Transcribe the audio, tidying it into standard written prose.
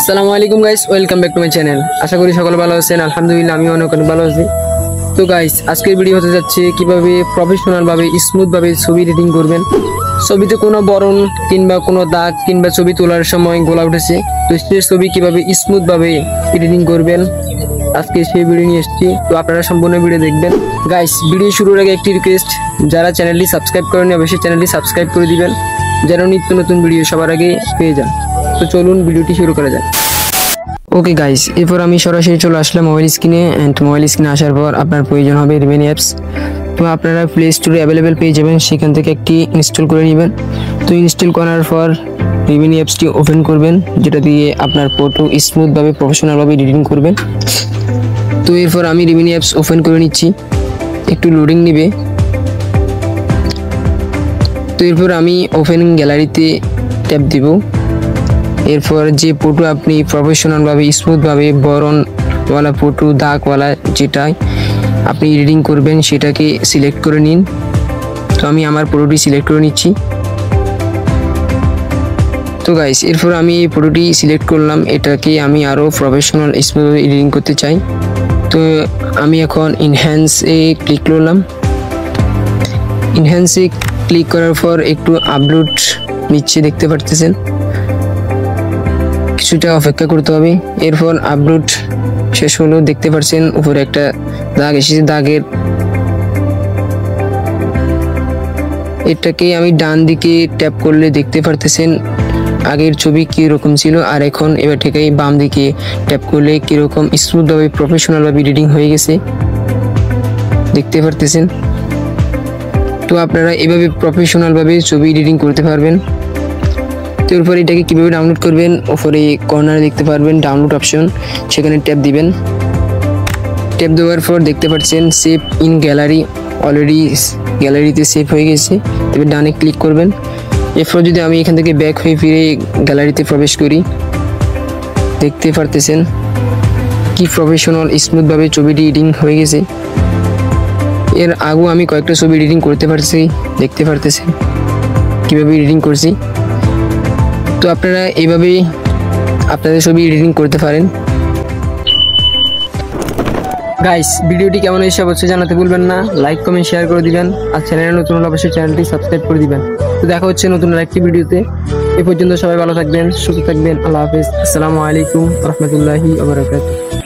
আসসালামু আলাইকুম guys, welcome back to my channel. আশা করি সকলে ভালো আছেন। আলহামদুলিল্লাহ আমি অনেক ভালো আছি। তো গাইস, আজকের ভিডিও হতে যাচ্ছে কিভাবে প্রফেশনাল ভাবে স্মুথ ভাবে ছবি এডিটিং করবেন। ছবিতে কোনো বরণ কিংবা কোনো দাগ কিংবা ছবি তোলার সময় গোলা উঠেছে, তো সেই ছবি কিভাবে স্মুথ ভাবে এডিটিং করবেন, আজকে সেই ভিডিও নিয়ে এসেছি। তো আপনারা সম্পূর্ণ ভিডিও দেখবেন। গাইস, ভিডিও শুরুর আগে একটি রিকোয়েস্ট, যারা চ্যানেলটি সাবস্ক্রাইব করেনি অবশ্যই চ্যানেলটি সাবস্ক্রাইব করে দিবেন, যেন নিত্য নতুন ভিডিও সবার আগে পেয়ে যান। তো চলুন ভিডিওটি শুরু করা যাক। ওকে গাইস, এরপর আমি সরাসরি চলে আসলাম মোবাইল স্ক্রিনে। অ্যান্ড মোবাইল স্ক্রিনে আসার পর আপনার প্রয়োজন হবে রেভিনি অ্যাপস। তো আপনারা প্লে স্টোরে অ্যাভেলেবেল পেয়ে যাবেন, সেখান থেকে একটি ইনস্টল করে নেবেন। তো ইনস্টল করার পর রেভিনি অ্যাপসটি ওপেন করবেন, যেটা দিয়ে আপনার ফটো স্মুথভাবে প্রফেশনালভাবে এডিটিং করবেন। তো এরপর আমি রেভিনি অ্যাপস ওপেন করে নিচ্ছি, একটু লোডিং নেবে। তো এরপর আমি ওপেন গ্যালারিতে ট্যাপ দিব। এরপর যে ফটো আপনি প্রফেশনালভাবে স্মুথভাবে বরণওয়ালা ফটো, দাগওয়ালা যেটাই আপনি এডিটিং করবেন সেটাকে সিলেক্ট করে নিন। তো আমি আমার ফটোটি সিলেক্ট করে নিচ্ছি। তো গাইস, এরপর আমি এই ফটোটি সিলেক্ট করলাম, এটাকে আমি আরও প্রফেশনাল স্মুথভাবে এডিটিং করতে চাই। তো আমি এখন ইনহ্যান্সে ক্লিক করলাম। ইনহ্যান্সে ক্লিক করার পর একটু আপলোড নিচ্ছে, দেখতে পারতেছেন। কিছুটা অপেক্ষা করতে হবে। এরপর আপলোড শেষ হলো, দেখতে পাচ্ছেন উপরে একটা দাগ এসেছে। দাগের এটাকে আমি ডান দিকে ট্যাপ করলে দেখতে পারতেছেন আগের ছবি কিরকম ছিল, আর এখন এবার থেকে বাম দিকে ট্যাপ করলে কিরকম স্মুথভাবে প্রফেশনালভাবে এডিটিং হয়ে গেছে, দেখতে পারতেছেন। তো আপনারা এভাবে প্রফেশনালভাবে ছবি এডিটিং করতে পারবেন। তো এরপর এটাকে কীভাবে ডাউনলোড করবেন, ওপরে কর্নারে দেখতে পারবেন ডাউনলোড অপশন, সেখানে ট্যাপ দিবেন। ট্যাপ দেওয়ার পর দেখতে পাচ্ছেন সেভ ইন গ্যালারি, অলরেডি গ্যালারিতে সেভ হয়ে গেছে। এবার ডানে ক্লিক করবেন। এরপর যদি আমি এখান থেকে ব্যাক হয়ে ফিরে গ্যালারিতে প্রবেশ করি, দেখতে পারতেছেন কি প্রফেশনাল স্মুথভাবে ছবিটি এডিটিং হয়ে গেছে। এর আগেও আমি কয়েকটা ছবি এডিটিং করতে পারছি, দেখতে পারতেছেন কীভাবে এডিটিং করছি। তো আপনারা এইভাবেই আপনাদের ছবি এডিটিং করতে পারেন। গাইস, ভিডিওটি কেমন হয়েছে অবশ্যই জানাতে ভুলবেন না। লাইক কমেন্ট শেয়ার করে দিবেন, আর চ্যানেলে নতুন হলে অবশ্যই চ্যানেলটি সাবস্ক্রাইব করে দিবেন। তো দেখা হচ্ছে নতুন আরেকটি ভিডিওতে। এ পর্যন্ত সবাই ভালো থাকবেন, সুস্থ থাকবেন। আল্লাহ হাফেজ। আসসালামু আলাইকুম রহমতুল্লাহি ওয়া বারাকাতুহু।